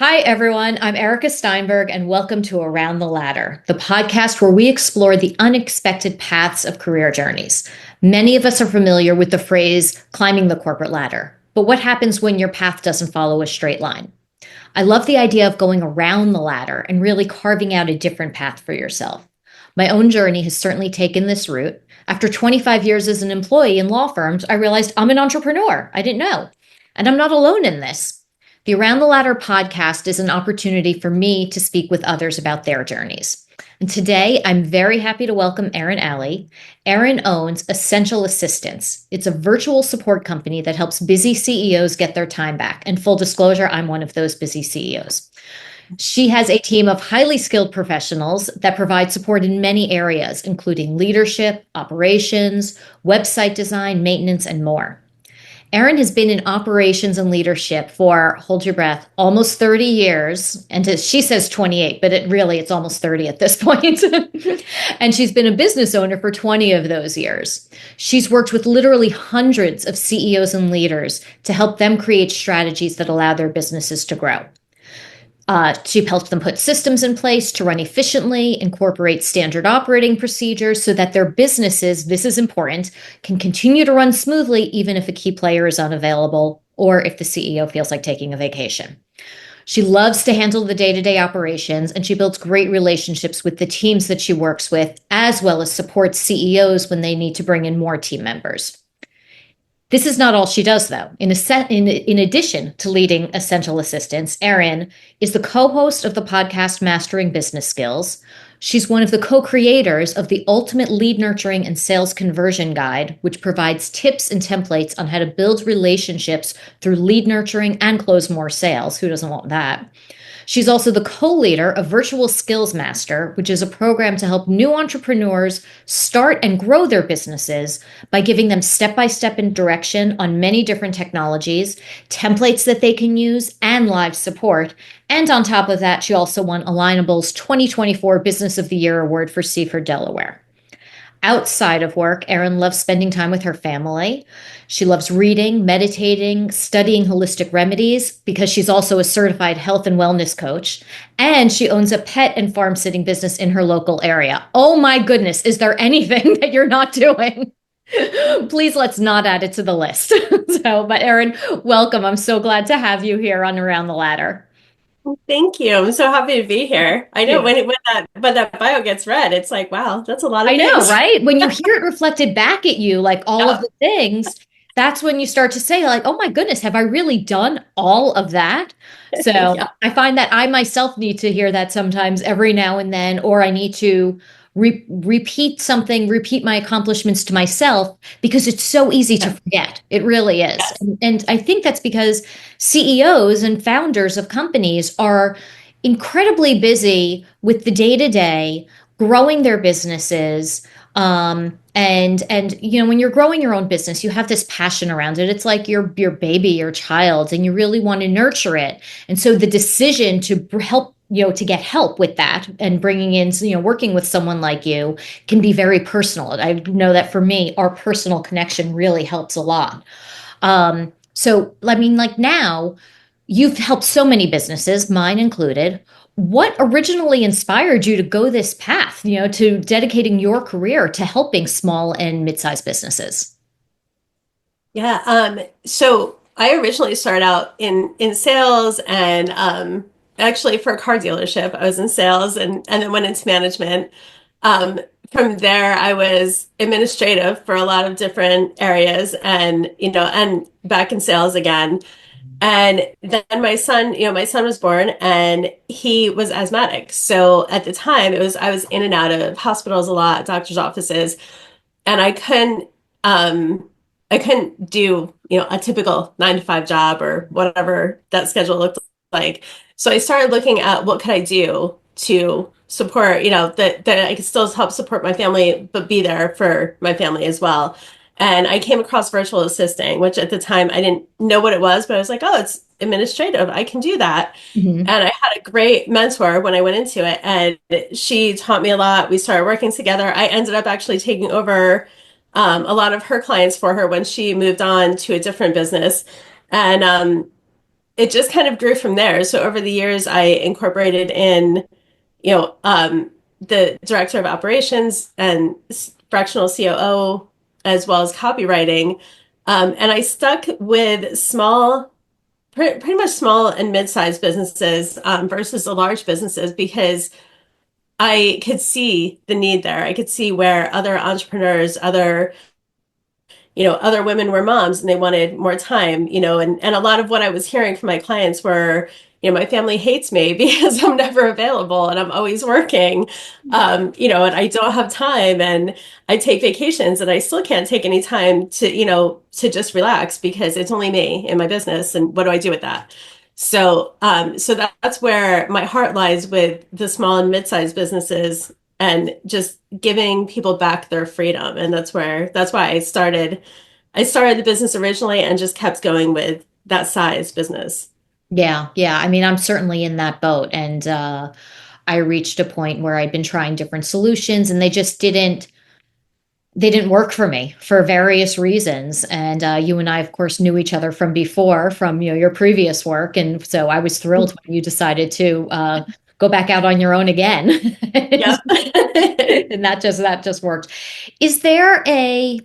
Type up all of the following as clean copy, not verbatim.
Hi, everyone. I'm Erika Steinberg, and welcome to Around the Ladder, the podcast where we explore the unexpected paths of career journeys. Many of us are familiar with the phrase climbing the corporate ladder, but what happens when your path doesn't follow a straight line? I love the idea of going around the ladder and really carving out a different path for yourself. My own journey has certainly taken this route. After 25 years as an employee in law firms, I realized I'm an entrepreneur. I didn't know. And I'm not alone in this. The Around the Ladder podcast is an opportunity for me to speak with others about their journeys. And today, I'm very happy to welcome Erin Alli. Erin owns Essential Assistants. It's a virtual support company that helps busy CEOs get their time back. And full disclosure, I'm one of those busy CEOs. She has a team of highly skilled professionals that provide support in many areas, including leadership, operations, website design, maintenance, and more. Erin has been in operations and leadership for, hold your breath, almost 30 years. And she says 28, but it's almost 30 at this point. And she's been a business owner for 20 of those years. She's worked with literally hundreds of CEOs and leaders to help them create strategies that allow their businesses to grow. She helps them put systems in place to run efficiently, incorporate standard operating procedures so that their businesses, this is important, can continue to run smoothly even if a key player is unavailable or if the CEO feels like taking a vacation. She loves to handle the day-to-day operations, and she builds great relationships with the teams that she works with, as well as supports CEOs when they need to bring in more team members. This is not all she does, though. In addition to leading Essential Assistants, Erin is the co-host of the podcast Mastering Business Skills. She's one of the co-creators of the Ultimate Lead Nurturing and Sales Conversion Guide, which provides tips and templates on how to build relationships through lead nurturing and close more sales. Who doesn't want that? She's also the co-leader of Virtual Skills Master, which is a program to help new entrepreneurs start and grow their businesses by giving them step-by-step direction on many different technologies, templates that they can use, and live support. And on top of that, she also won Alignable's 2024 Business of the Year Award for Seaford, Delaware. Outside of work, Erin loves spending time with her family. She loves reading, meditating, studying holistic remedies because she's also a certified health and wellness coach. And she owns a pet and farm sitting business in her local area. Oh my goodness, is there anything that you're not doing? Please let's not add it to the list. But Erin, welcome. I'm so glad to have you here on Around the Ladder. Thank you. I'm so happy to be here. I know Yeah. when that bio gets read, it's like, wow, that's a lot of I know, things. right? When you hear it reflected back at you, like all of Yeah. the things, that's when you start to say, like, oh my goodness, have I really done all of that? So Yeah. I find that I myself need to hear that sometimes every now and then, or I need to repeat something, repeat my accomplishments to myself because it's so easy to Yeah. forget. It really is. Yes. And I think that's because CEOs and founders of companies are incredibly busy with the day to day growing their businesses. And when you're growing your own business, you have this passion around it. It's like your baby, your child, and you really want to nurture it. And so the decision to help, to get help with that and bringing in, working with someone like you can be very personal. I know that for me, our personal connection really helps a lot. So I mean, like now, you've helped so many businesses, mine included. What originally inspired you to go this path, to dedicating your career to helping small and mid-sized businesses? Yeah. So I originally started out in sales and actually for a car dealership, I was in sales and then went into management. From there, I was administrative for a lot of different areas and back in sales again. And then my son was born and he was asthmatic. So at the time I was in and out of hospitals a lot, doctor's offices, and I couldn't do, a typical 9 to 5 job or whatever that schedule looked like. So I started looking at what could I do to support, that I could still help support my family, but be there for my family as well. And I came across virtual assisting, which at the time I didn't know what it was, but I was like, oh, it's administrative. I can do that. Mhm. And I had a great mentor when I went into it, and she taught me a lot. We started working together. I ended up actually taking over a lot of her clients for her when she moved on to a different business. And it just kind of grew from there. So over the years, I incorporated in, you know, the director of operations and fractional COO, as well as copywriting. And I stuck with pretty much small and mid-sized businesses versus the large businesses because I could see the need there. I could see where other entrepreneurs, other women were moms and they wanted more time, and a lot of what I was hearing from my clients were, my family hates me because I'm never available and I'm always working, and I don't have time and I take vacations and I still can't take any time to just relax because it's only me and my business. And what do I do with that? So that's where my heart lies with the small and mid-sized businesses and just giving people back their freedom. And that's why I started the business originally and just kept going with that size business. Yeah, yeah. I mean, I'm certainly in that boat. And I reached a point where I'd been trying different solutions and they didn't work for me for various reasons. And you and I, of course, knew each other from before, from your previous work. And so I was thrilled when you decided to go back out on your own again. Yeah. And that just worked. Is there a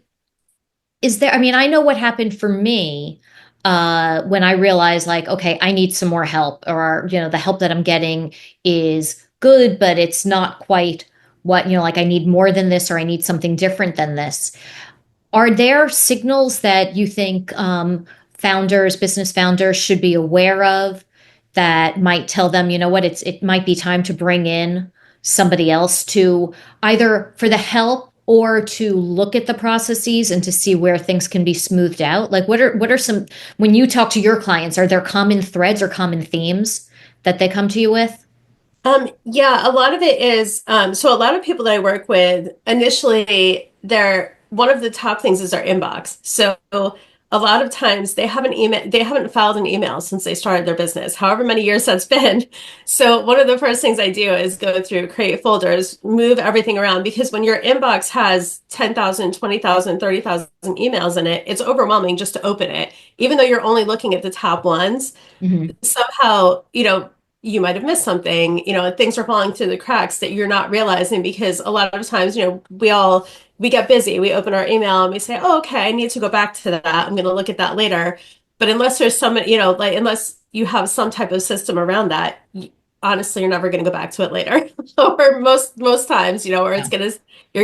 I mean, I know what happened for me when I realized, like, okay, I need some more help, or, the help that I'm getting is good, but it's not quite what, like I need more than this, or I need something different than this. Are there signals that you think business founders should be aware of that might tell them, you know what, it might be time to bring in somebody else to either for the help or to look at the processes and to see where things can be smoothed out? Like what are some, when you talk to your clients, are there common threads or common themes that they come to you with? Yeah, a lot of it is, so a lot of people that I work with initially, one of the top things is their inbox. So a lot of times they haven't filed an email since they started their business, however many years that's been. So one of the first things I do is go through, create folders, move everything around, because when your inbox has 10,000, 20,000, 30,000 emails in it, it's overwhelming just to open it. Even though you're only looking at the top ones, Mhm. somehow, you might have missed something, things are falling through the cracks that you're not realizing because a lot of times, we get busy, we open our email and we say, oh, okay, I need to go back to that. I'm going to look at that later. But unless there's some, like, unless you have some type of system around that, honestly, you're never going to go back to it later. Or most times, or you're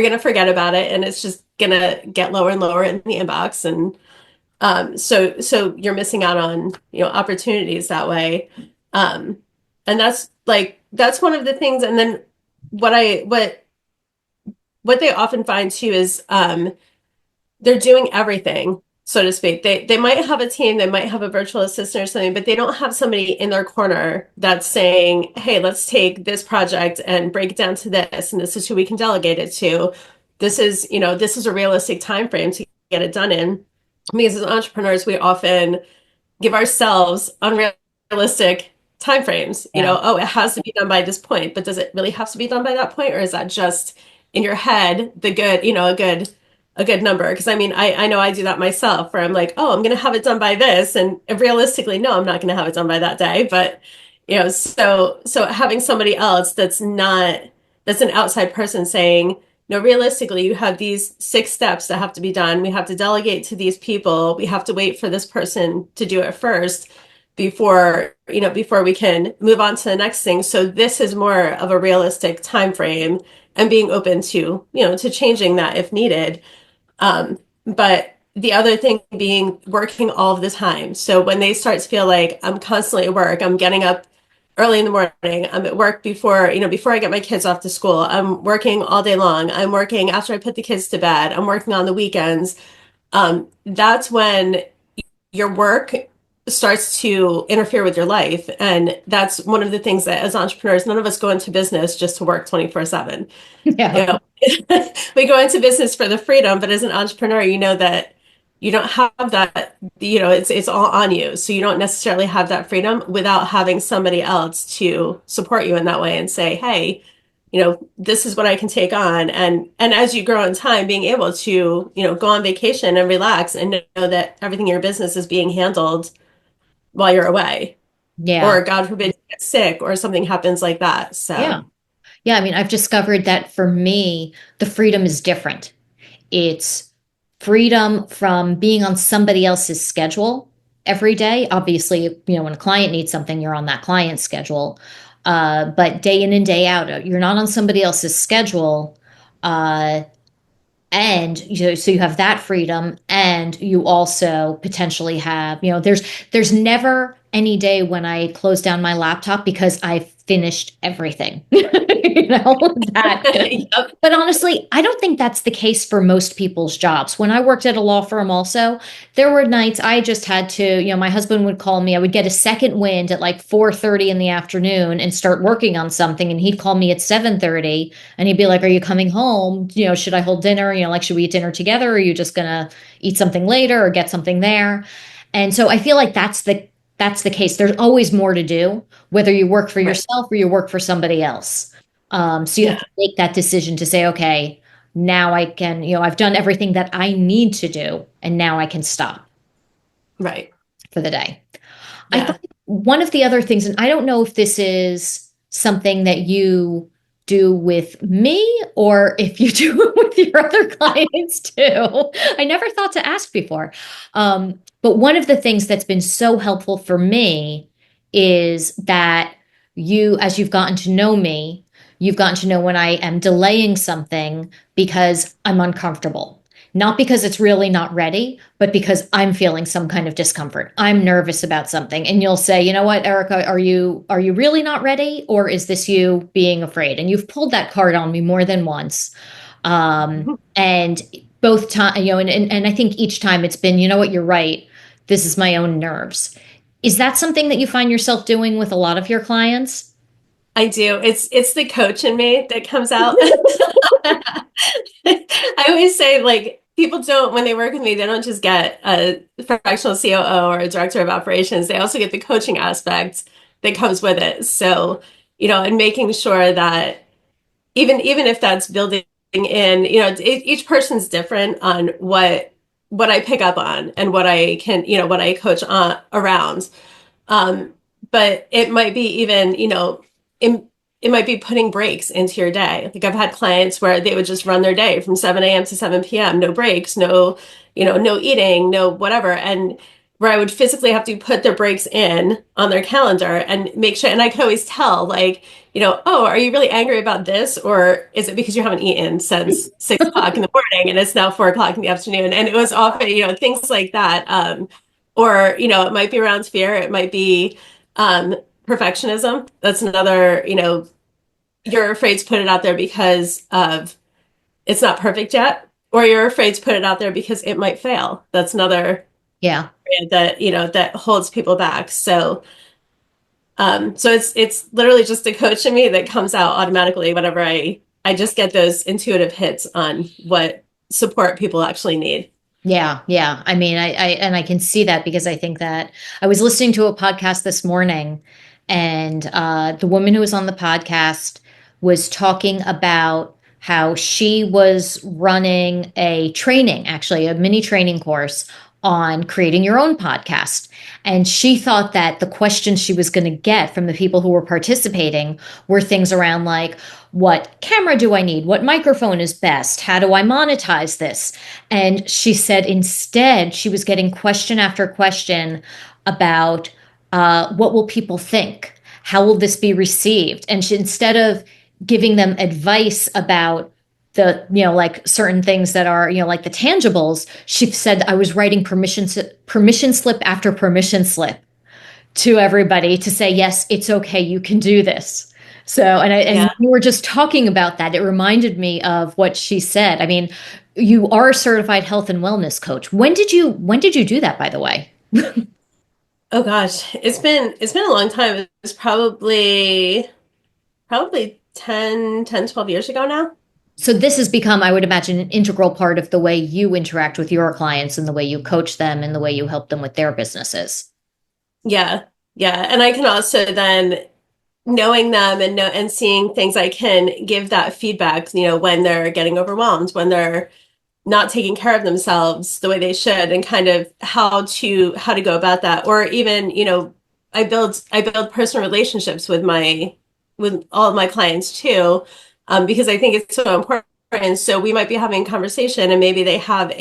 going to forget about it and it's just going to get lower and lower in the inbox. And so you're missing out on, opportunities that way. Um, and that's one of the things. And then what I what they often find too is they're doing everything, so to speak. They might have a team, they might have a virtual assistant or something, but they don't have somebody in their corner that's saying, hey, let's take this project and break it down to this, and this is who we can delegate it to. This is a realistic time frame to get it done in. Because as entrepreneurs, we often give ourselves unrealistic timeframes. Yeah. Oh, it has to be done by this point, but does it really have to be done by that point, or is that just in your head the good, a good number? Because I mean, I know I do that myself, where I'm like, oh, I'm going to have it done by this, and realistically, no, I'm not going to have it done by that day. But so having somebody else that's an outside person saying, no, realistically, you have these 6 steps that have to be done. We have to delegate to these people. We have to wait for this person to do it first before we can move on to the next thing. So this is more of a realistic time frame and being open to changing that if needed. But the other thing being working all of the time. So when they start to feel like I'm constantly at work, I'm getting up early in the morning, I'm at work before I get my kids off to school, I'm working all day long, I'm working after I put the kids to bed, I'm working on the weekends. That's when your work starts to interfere with your life. And that's one of the things that as entrepreneurs, none of us go into business just to work 24/7. Yeah. You know, we go into business for the freedom, but as an entrepreneur, you know that you don't have that, it's all on you. So you don't necessarily have that freedom without having somebody else to support you in that way and say, hey, this is what I can take on. And as you grow in time, being able to, go on vacation and relax and know that everything in your business is being handled while you're away. Yeah. or God forbid you get sick or something happens like that. Yeah. So, Yeah. I mean, I've discovered that for me, the freedom is different. It's freedom from being on somebody else's schedule every day. Obviously, when a client needs something, you're on that client's schedule. But day in and day out, you're not on somebody else's schedule. Uh, and so you have that freedom, and you also potentially have, there's never any day when I close down my laptop because I finished everything. That. yep. But honestly, I don't think that's the case for most people's jobs. When I worked at a law firm also, there were nights I just had to, my husband would call me. I would get a second wind at like 4:30 in the afternoon and start working on something, and he'd call me at 7:30 and he'd be like, "Are you coming home? Should I hold dinner? Like, should we eat dinner together? Or are you just gonna eat something later or get something there?" And so I feel like that's the case. There's always more to do, whether you work for Right. yourself or you work for somebody else. So you have Yeah. to make that decision to say, okay, now I can, I've done everything that I need to do, and now I can stop Right. for the day. I Yeah. thought one of the other things, and I don't know if this is something that you do with me or if you do it with your other clients too. I never thought to ask before. But one of the things that's been so helpful for me is that as you've gotten to know me, you've gotten to know when I am delaying something because I'm uncomfortable. Not because it's really not ready, but because I'm feeling some kind of discomfort. I'm nervous about something. And you'll say, "You know what, Erika, are you really not ready? Or is this you being afraid?" And you've pulled that card on me more than once. And both time, and I think each time it's been, "You know what, you're right. This is my own nerves." Is that something that you find yourself doing with a lot of your clients? I do. It's the coach in me that comes out. I always say, like, people don't, when they work with me, they don't just get a fractional COO or a director of operations. They also get the coaching aspect that comes with it. So, and making sure that even if that's building in, each person's different on what I pick up on and what I can, what I coach on around. Um, but it might be even, in, it might be putting breaks into your day. Like I've had clients where they would just run their day from 7 a.m. to 7 p.m., no breaks, no, no eating, no whatever. And where I would physically have to put their breaks in on their calendar and make sure, and I could always tell, like, oh, are you really angry about this? Or is it because you haven't eaten since 6 o'clock in the morning and it's now 4 o'clock in the afternoon? And it was often, things like that. Or, it might be around fear. It might be um, perfectionism. That's another, you're afraid to put it out there because of it's not perfect yet, or you're afraid to put it out there because it might fail. That's another Yeah. area that, that holds people back. So, so it's literally just a coach in me that comes out automatically whenever I just get those intuitive hits on what support people actually need. Yeah, yeah. I mean, I can see that because I think that I was listening to a podcast this morning, and the woman who was on the podcast was talking about how she was running a training, actually a mini training course on creating your own podcast. And she thought that the questions she was going to get from the people who were participating were things around like, what camera do I need? What microphone is best? How do I monetize this? And she said instead, she was getting question after question about what will people think? How will this be received? And instead of giving them advice about like certain things that are, like the tangibles, she said, I was writing permission slip after permission slip to everybody to say, yes, it's okay, you can do this. So, and Yeah. we were just talking about that. It reminded me of what she said. I mean, you are a certified health and wellness coach. When did you do that, by the way? Oh gosh, it's been a long time. It's probably 12 years ago now. So this has become, I would imagine, an integral part of the way you interact with your clients and the way you coach them and the way you help them with their businesses. Yeah. Yeah. And I can also then knowing them and seeing things I can give that feedback, when they're getting overwhelmed, when they're not taking care of themselves the way they should and kind of how to go about that. Or even, I build personal relationships with all of my clients too, because I think it's so important. So we might be having a conversation, and maybe they have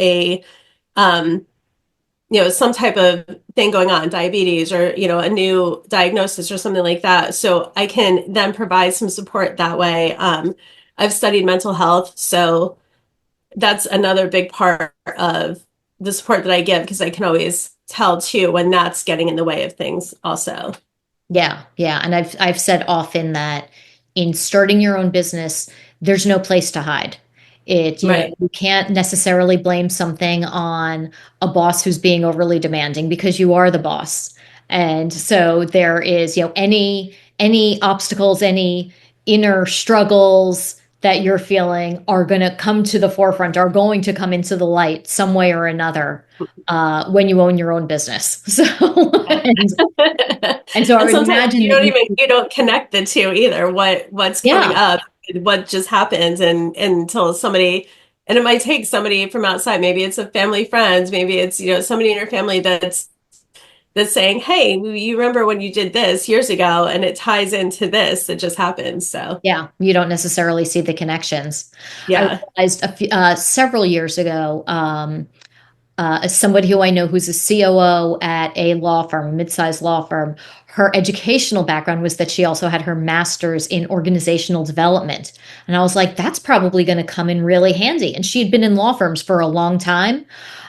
um, some type of thing going on, diabetes, or a new diagnosis or something like that. So I can then provide some support that way. I've studied mental health, so that's another big part of the support that I give, because I can always tell too when that's getting in the way of things also. Yeah, yeah. And I've said often that in starting your own business, there's no place to hide. Right. You can't necessarily blame something on a boss who's being overly demanding because you are the boss. And so there is, any obstacles, any inner struggles that you're feeling are going to come to the forefront, are going to come into the light some way or another when you own your own business. So, and, and so I And would sometimes imagine that you, you don't connect the two either. What's coming yeah, up, what just happens, and until somebody, and it might take somebody from outside. Maybe it's a family friend, maybe it's somebody in your family that's saying, "Hey, you remember when you did this years ago?" And it ties into this that just happened. So yeah, you don't necessarily see the connections. I yeah. realized several years ago, as somebody who I know who's a COO at a law firm, a mid-sized law firm, her educational background was that she also had her master's in organizational development. And I was like, that's probably going to come in really handy. And she had been in law firms for a long time,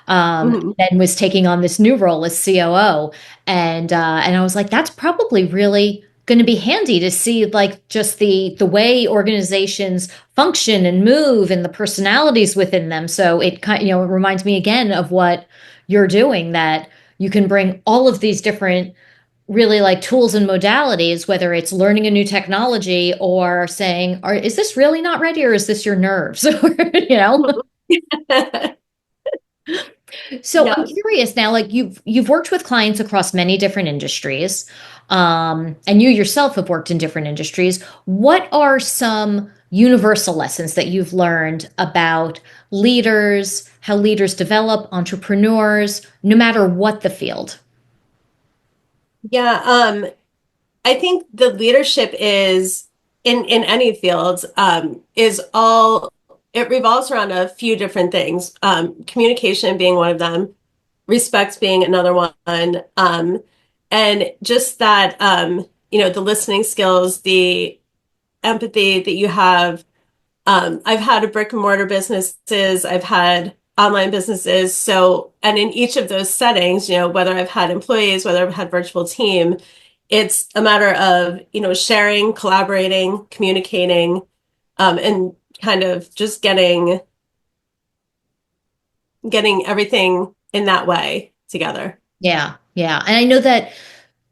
Mhm. then was taking on this new role as COO. And I was like, that's probably really going to be handy to see like just the way organizations function and move and the personalities within them. So it kind it reminds me again of what you're doing, that you can bring all of these different really like tools and modalities, whether it's learning a new technology or saying, is this really not ready, or is this your nerves? you know So I'm Yeah. curious now, like you've worked with clients across many different industries, and you yourself have worked in different industries. What are some universal lessons that you've learned about leaders, how leaders develop, entrepreneurs, no matter what the field? Yeah. I think the leadership is in any field, is all it revolves around a few different things. Communication being one of them, respect being another one, and just that, the listening skills, the empathy that you have. I've had a brick and mortar businesses, I've had online businesses. So, and in each of those settings, whether I've had employees, whether I've had virtual team, it's a matter of, sharing, collaborating, communicating, and kind of just getting everything in that way together. Yeah, yeah. And I know that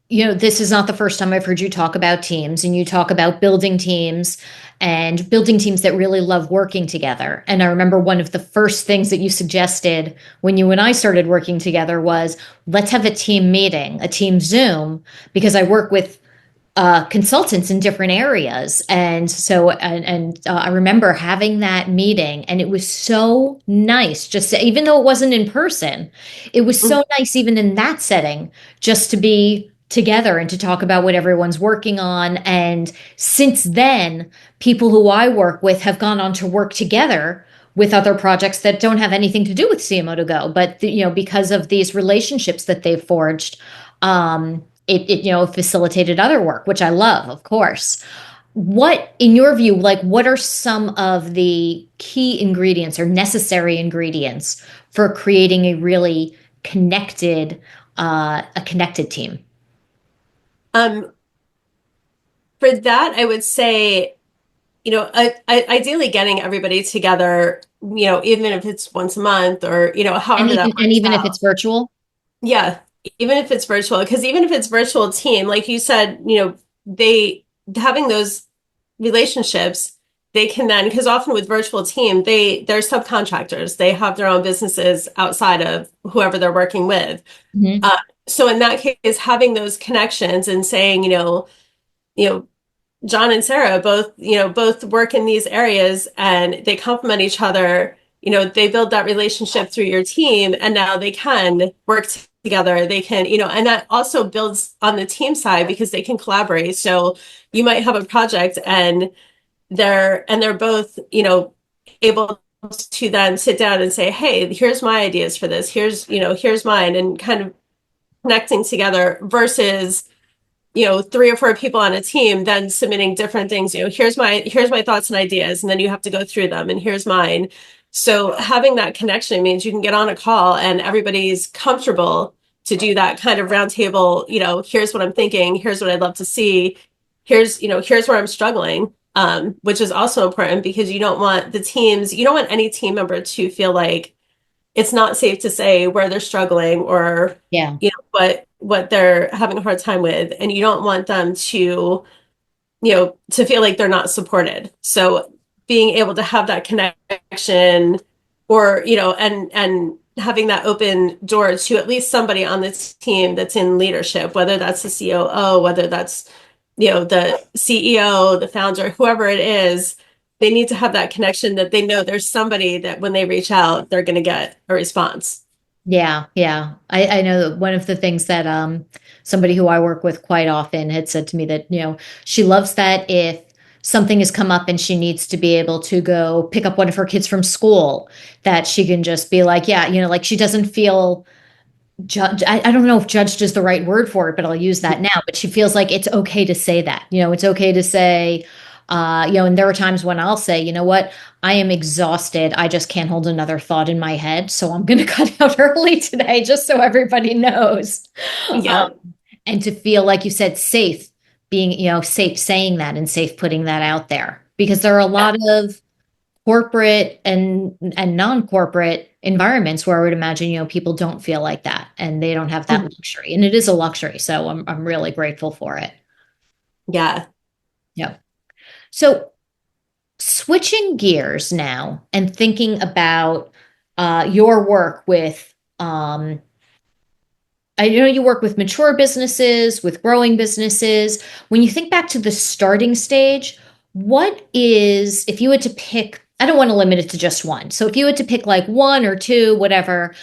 this is not the first time I've heard you talk about teams, and you talk about building teams and building teams that really love working together. And I remember one of the first things that you suggested when you and I started working together was, let's have a team meeting, a team Zoom, because I work with consultants in different areas. And so, I remember having that meeting, and it was so nice, even though it wasn't in person, it was Mhm. so nice, even in that setting, just to be together and to talk about what everyone's working on. And since then, people who I work with have gone on to work together with other projects that don't have anything to do with CMO to go, but because of these relationships that they've forged, it facilitated other work, which I love, of course. What, in your view, like what are some of the key ingredients or necessary ingredients for creating a really connected team? Um, for that, I would say, ideally getting everybody together, even if it's once a month, or, And however that works even if out. it's virtual? Yeah, even if it's virtual, because even if it's virtual team, like you said, they having those relationships, they can then, because often with virtual team, they're subcontractors. They have their own businesses outside of whoever they're working with. Mhm. Uh, so in that case, having those connections and saying, you know, John and Sarah both work in these areas, and they complement each other. They build that relationship through your team, and now they can work together. They can, and that also builds on the team side because they can collaborate. So you might have a project and they're both, able to then sit down and say, hey, here's my ideas for this. Here's mine, and kind of connecting together versus, three or four people on a team then submitting different things. Here's my thoughts and ideas, and then you have to go through them, and here's mine. So having that connection means you can get on a call and everybody's comfortable to do that kind of roundtable. Here's what I'm thinking, here's what I'd love to see, here's where I'm struggling, which is also important because you don't want any team member to feel like it's not safe to say where they're struggling, or Yeah. what they're having a hard time with, and you don't want them to feel like they're not supported. So being able to have that connection, or and having that open door to at least somebody on the team that's in leadership, whether that's the COO, whether that's the CEO, the founder, whoever it is, they need to have that connection that they know there's somebody that when they reach out, they're going to get a response. Yeah, yeah. I know that one of the things that somebody who I work with quite often had said to me that, she loves that if something has come up and she needs to be able to go pick up one of her kids from school, that she can just be like, yeah, like she doesn't feel judged. I don't know if judged is the right word for it, but I'll use that now. But she feels like it's okay to say that. It's okay to say, and there are times when I'll say, you know what, I am exhausted. I just can't hold another thought in my head. So I'm going to cut out early today, just so everybody knows. Yeah. And to feel, like you said, safe being, safe saying that and safe putting that out there, because there are a lot of corporate and non-corporate environments where I would imagine, people don't feel like that and they don't have that Mhm. luxury. And it is a luxury. So I'm really grateful for it. Yeah. Yeah. So switching gears now and thinking about your work with I know you work with mature businesses, with growing businesses. When you think back to the starting stage, what is, if you had to pick, I don't want to limit it to just one. So if you had to pick like one or two, whatever,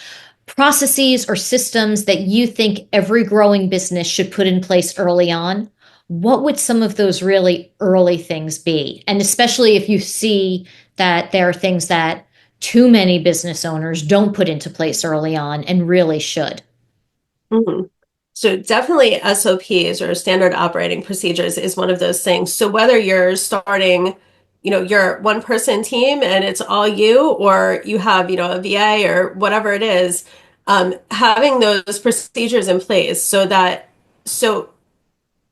processes or systems that you think every growing business should put in place early on, what would some of those really early things be? And especially if you see that there are things that too many business owners don't put into place early on and really should. Mhm. So definitely SOPs, or standard operating procedures, is one of those things. So whether you're starting, your one person team and it's all you, or you have, a VA or whatever it is, having those procedures in place so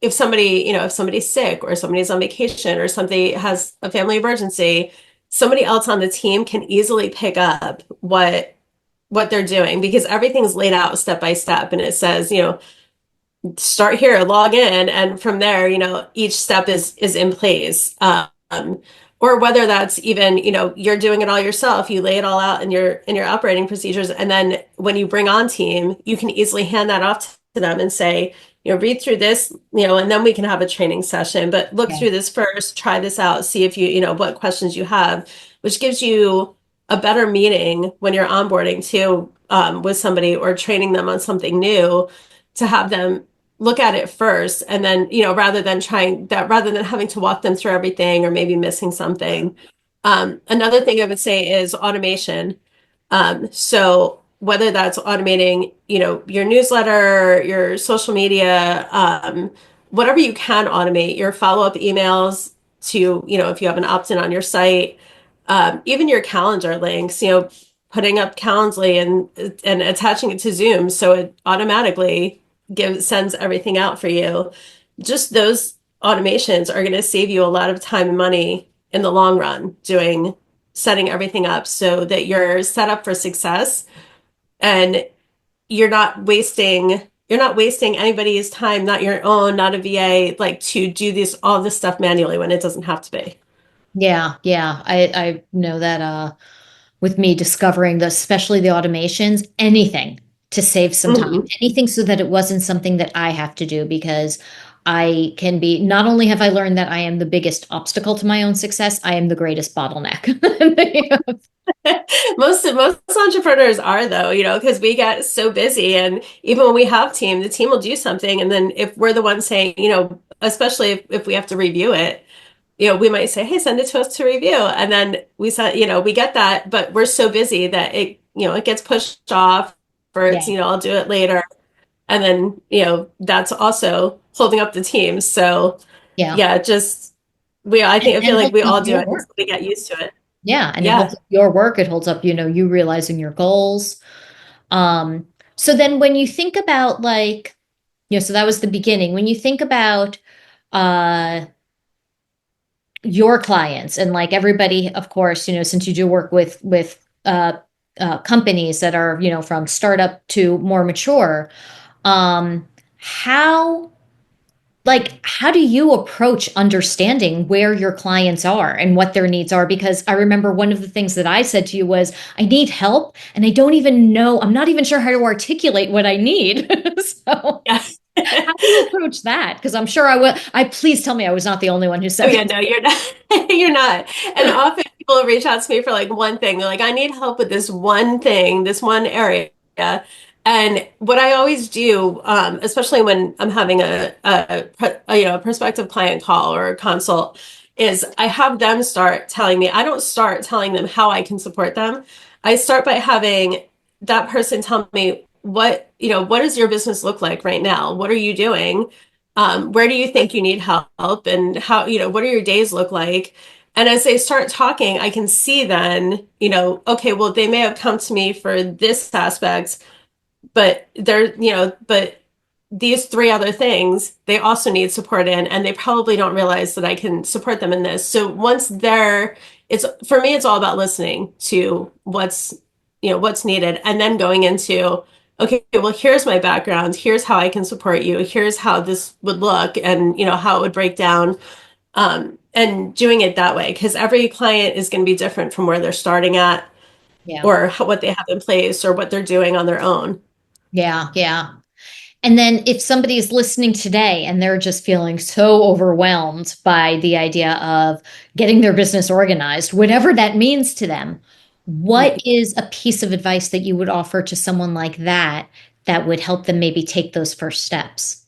if somebody's sick, or somebody's on vacation, or somebody has a family emergency, somebody else on the team can easily pick up what they're doing, because everything's laid out step by step, and it says, start here, log in, and from there, each step is in place. Or whether that's even, you're doing it all yourself, you lay it all out in your operating procedures, and then when you bring on team, you can easily hand that off to them and say, read through this, and then we can have a training session. But look Yeah. through this first, try this out, see if what questions you have, which gives you a better meeting when you're onboarding too, with somebody, or training them on something new, to have them look at it first, and then rather than having to walk them through everything or maybe missing something. Another thing I would say is automation. So whether that's automating, your newsletter, your social media, whatever you can automate, your follow-up emails to, if you have an opt-in on your site, even your calendar links, putting up Calendly and attaching it to Zoom so it automatically sends everything out for you. Just those automations are going to save you a lot of time and money in the long run, setting everything up so that you're set up for success, and you're not wasting anybody's time, not your own, not a VA, like, to do all this stuff manually when it doesn't have to be. Yeah, yeah. I know that with me discovering especially the automations, anything to save some time, Mhm. anything so that it wasn't something that I have to do, because I can be, not only have I learned that I am the biggest obstacle to my own success, I am the greatest bottleneck. Most entrepreneurs are though, because we get so busy, and even when we have team, the team will do something, and then if we're the ones saying, especially if we have to review it, we might say, "Hey, send it to us to review," and then we said, we get that, but we're so busy that it gets pushed off, or it's, Yeah. I'll do it later, and then that's also holding up the team. So Yeah. yeah, just I feel And like holds we up all do your it work. until we get used to it. Yeah. And it holds Yeah. up your work. It holds up, you realizing your goals. Um, so then when you think about like, so that was the beginning. When you think about uh your clients and like everybody, of course, since you do work with companies that are, from startup to more mature, um, how how do you approach understanding where your clients are and what their needs are? Because I remember one of the things that I said to you was, I need help and I don't even know, I'm not even sure how to articulate what I need. So Yeah. how do you approach that? Because I'm sure please tell me I was not the only one who Oh said yeah, no, you're not. You're not. And that. often people reach out to me for like one thing. They're like, I need help with this one thing, this one area. And what I always do, especially when I'm having a prospective client call or a consult, is I have them start telling me. I don't start telling them how I can support them. I start by having that person tell me what does your business look like right now? What are you doing? Where do you think you need help, and how, what do your days look like? And as they start talking, I can see then, okay, well, they may have come to me for this aspect, but but these three other things they also need support in, and they probably don't realize that I can support them in this. So once they're, it's for me, it's all about listening to what's needed, and then going into, okay, well, here's my background, here's how I can support you, here's how this would look, and how it would break down, and doing it that way, because every client is going to be different from where they're starting at, Yeah. or what they have in place, or what they're doing on their own. Yeah. Yeah. And then if somebody is listening today and they're just feeling so overwhelmed by the idea of getting their business organized, whatever that means to them, what Right. is a piece of advice that you would offer to someone like that that would help them maybe take those first steps?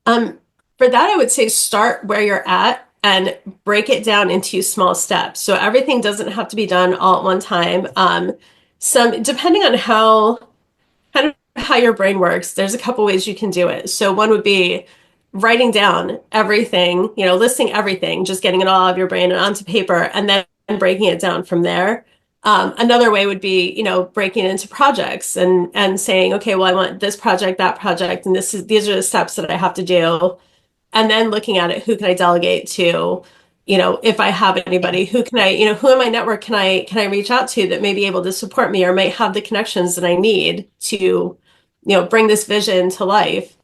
Um, for that, I would say start where you're at and break it down into small steps. So everything doesn't have to be done all at one time. Some depending on how kind of how your brain works, there's a couple ways you can do it. So one would be writing down everything, listing everything, just getting it all out of your brain and onto paper, and then breaking it down from there. Another way would be, breaking it into projects, and saying, okay, well, I want this project, that project, and these are the steps that I have to do, and then looking at it, who can I delegate to? If I have Yeah. anybody, who can I, who in my network can I reach out to that may be able to support me, or might have the connections that I need to, bring this vision to life.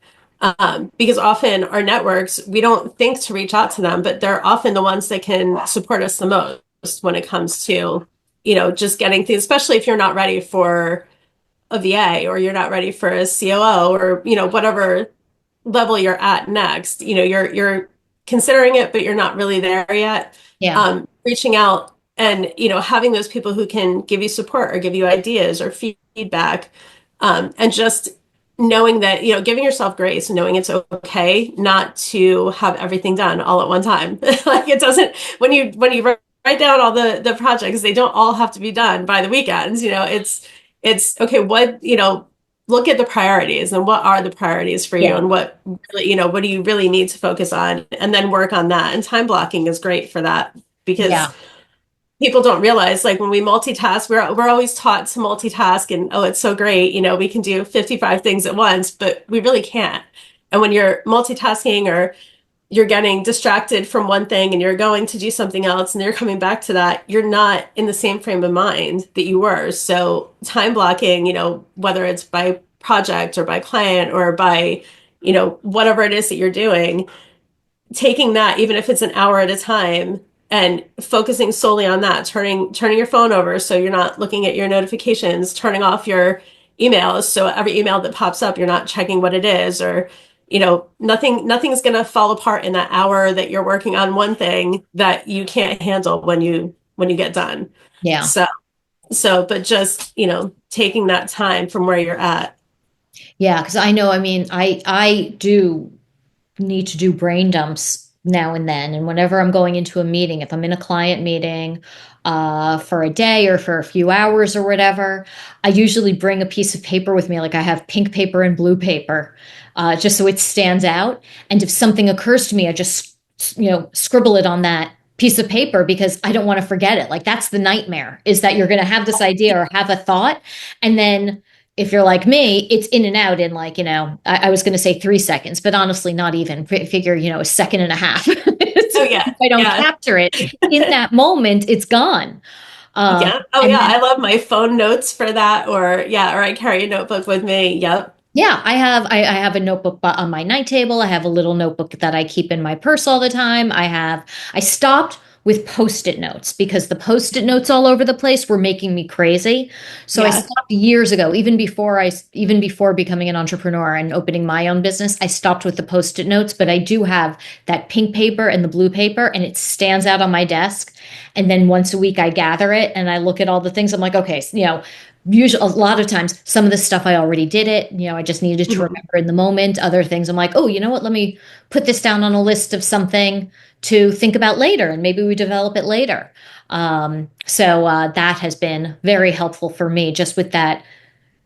Because often our networks, we don't think to reach out to them, but they're often the ones that can support us the most when it comes to, just getting things, especially if you're not ready for a VA, or you're not ready for a COO, or, whatever level you're at next. You're considering it, but you're not really there yet. Yeah. Reaching out and, having those people who can give you support or give you ideas or feedback, and just knowing that, giving yourself grace, knowing it's okay not to have everything done all at one time. Like, it doesn't, when you write down all the projects, they don't all have to be done by the weekends. It's okay, what, look at the priorities, and what are the priorities for you, Yeah. and what really, what do you really need to focus on, and then work on that. And time blocking is great for that, because Yeah. people don't realize, like, when we multitask, we're always taught to multitask, and oh, it's so great, we can do 55 things at once, but we really can't. And when you're multitasking, or you're getting distracted from one thing and you're going to do something else, and you're coming back to that, you're not in the same frame of mind that you were. So time blocking, whether it's by project or by client or by, whatever it is that you're doing, taking that, even if it's an hour at a time, and focusing solely on that, turning your phone over so you're not looking at your notifications, turning off your emails, so every email that pops up, you're not checking what it is, or, nothing's going to fall apart in that hour that you're working on one thing that you can't handle when you get done. Yeah. So So, but just, taking that time from where you're at. Yeah, because I know, I mean, I do need to do brain dumps now and then. And whenever I'm going into a meeting, if I'm in a client meeting for a day or for a few hours or whatever, I usually bring a piece of paper with me. Like I have pink paper and blue paper, just so it stands out. And if something occurs to me, I just, scribble it on that piece of paper because I don't want to forget it. Like that's the nightmare is that you're going to have this idea or have a thought. And then if you're like me, it's in and out in like, I was going to say 3 seconds, but honestly, not even. Figure, a second and a half. Oh If yeah. I don't Yeah. capture it in that moment, it's gone. Um, Yeah. Oh and yeah. then, I love my phone notes for that, or yeah, or I carry a notebook with me. Yep. yeah, I have a notebook on my night table. I have a little notebook that I keep in my purse all the time. I stopped with post-it notes because the post-it notes all over the place were making me crazy. So I Yeah. stopped years ago, even before becoming an entrepreneur and opening my own business, I stopped with the post-it notes, but I do have that pink paper and the blue paper and it stands out on my desk. And then once a week I gather it and I look at all the things. I'm like, okay, usually a lot of times some of the stuff I already did it, I just needed to Mhm. remember in the moment. Other things I'm like, oh, you know what, let me put this down on a list of something to think about later and maybe we develop it later. So that has been very helpful for me just with that,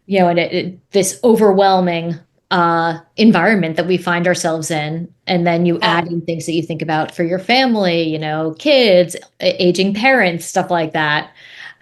and this overwhelming environment that we find ourselves in. And then you Yeah. add in things that you think about for your family, kids, aging parents, stuff like that.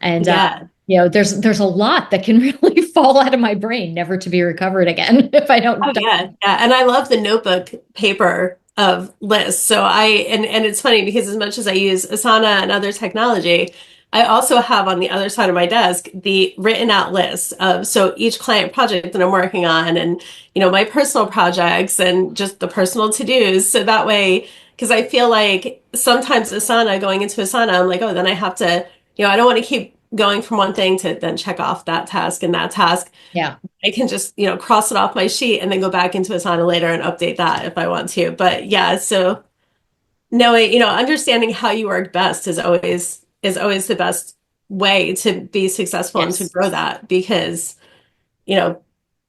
And Yeah. there's a lot that can really fall out of my brain, never to be recovered again if I Oh don't. yeah, yeah. And I love the notebook paper of lists. So and it's funny because as much as I use Asana and other technology, I also have on the other side of my desk the written out list of so each client project that I'm working on and my personal projects and just the personal to-dos. So that way, because I feel like sometimes Asana going into Asana, I'm like, oh, then I have to, I don't want to keep going from one thing to then check off that task and that task. Yeah. I can just, cross it off my sheet and then go back into Asana later and update that if I want to. But yeah, so knowing, understanding how you work best is always the best way to be successful and to Yes. grow that because, you know,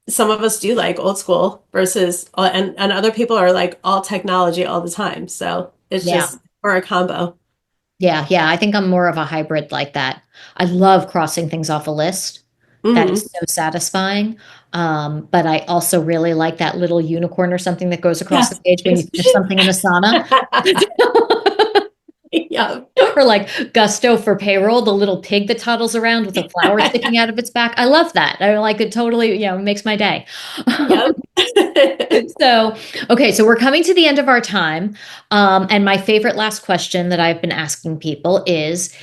some of us do like old school versus and other people are like all technology all the time. So it's Yeah. just for a combo. Yeah. Yeah. I think I'm more of a hybrid like that. I love crossing things off a list. That is Hmm. so satisfying. But I also really like that little unicorn or something that goes across the Yes. page when you finish something in Asana. Yeah. Or like Gusto for payroll, the little pig that toddles around with a flower sticking out of its back. I love that. I like it totally, it makes my day. Yep. So, okay, so we're coming to the end of our time. And my favorite last question that I've been asking people is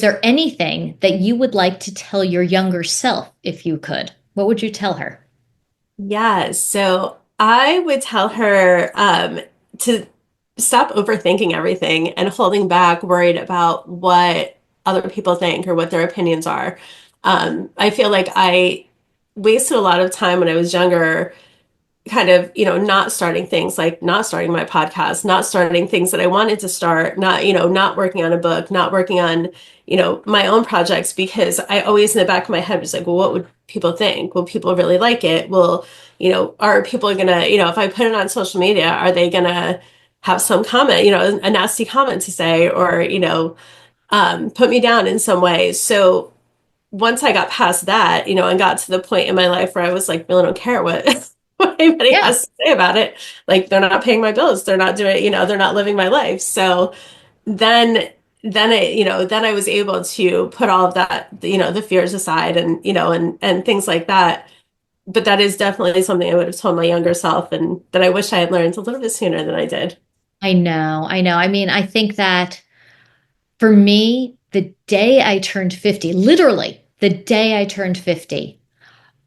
there anything that you would like to tell your younger self if you could? What would you tell her? Yeah, so I would tell her to stop overthinking everything and holding back, worried about what other people think or what their opinions are. I feel like I wasted a lot of time when I was younger kind of, not starting things like not starting my podcast, not starting things that I wanted to start, not working on a book, not working on, my own projects because I always in the back of my head was like, well, what would people think? Will people really like it? Will, are people gonna, if I put it on social media, are they gonna have some comment, a nasty comment to say or, put me down in some way. So once I got past that, and got to the point in my life where I was like, really don't care what, what anybody Yeah, has to say about it. Like they're not paying my bills. They're not doing, they're not living my life. So then then I was able to put all of that, the fears aside and, and things like that. But that is definitely something I would have told my younger self and that I wish I had learned a little bit sooner than I did. I know. I know. I mean, I think that for me, the day I turned 50, literally the day I turned 50,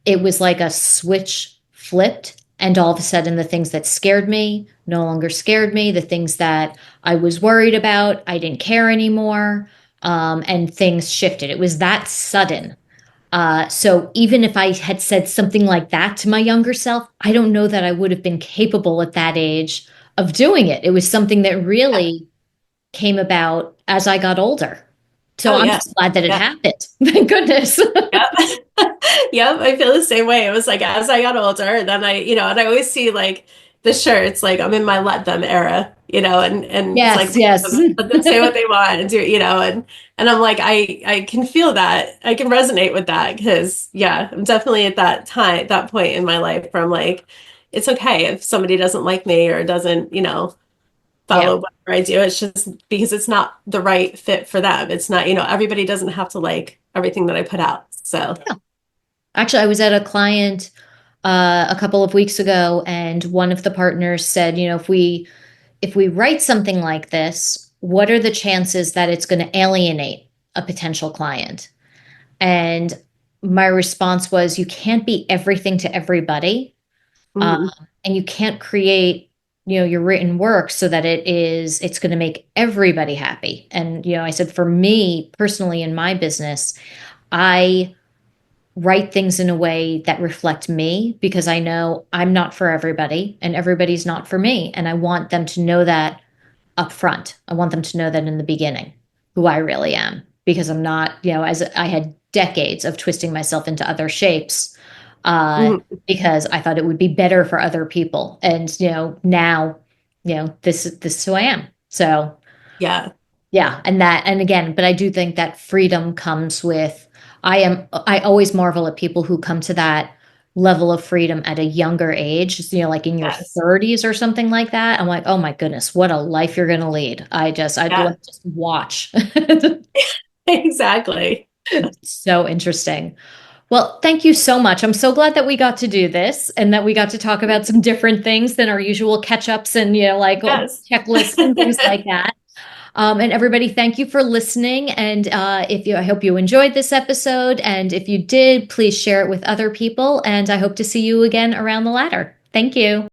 it was like a switch flipped. And all of a sudden, the things that scared me no longer scared me. The things that I was worried about, I didn't care anymore. And things shifted. It was that sudden. So even if I had said something like that to my younger self, I don't know that I would have been capable at that age of doing it. It was something that Yeah. really came about as I got older. So Oh I'm yeah. just glad that it Yeah. happened. Thank goodness. Yep. Yep. I feel the same way. It was like as I got older, then and I always see like the shirts, like I'm in my let them era, and it's like Yes, yes. let them say what they want and do, and I'm like, I can feel that. I can resonate with that because yeah, I'm definitely at that point in my life where I'm like, it's okay if somebody doesn't like me or doesn't, Yeah. follow whatever I do. It's just because it's not the right fit for them. It's not, everybody doesn't have to like everything that I put out. So, Yeah. Actually, I was at a client a couple of weeks ago, and one of the partners said, if we write something like this, what are the chances that it's going to alienate a potential client? And my response was, you can't be everything to everybody. Um, mhm, and you can't create, your written work so that it's going to make everybody happy. And, I said, for me personally in my business, I write things in a way that reflect me because I know I'm not for everybody and everybody's not for me. And I want them to know that up front. I want them to know that in the beginning, who I really am, because I'm not, as I had decades of twisting myself into other shapes, uh, mhm. because I thought it would be better for other people. And, now, this is who I am. So Yeah. yeah, and again, but I do think that freedom comes with, I always marvel at people who come to that level of freedom at a younger age, like in your Yes. 30s or something like that. I'm like, oh my goodness, what a life you're going to lead. I'd Yeah. like to just watch. Exactly. So interesting. Well, thank you so much. I'm so glad that we got to do this and that we got to talk about some different things than our usual catch-ups and, like Yes. checklists and things like that. And everybody, thank you for listening. And I hope you enjoyed this episode. And if you did, please share it with other people. And I hope to see you again around the ladder. Thank you.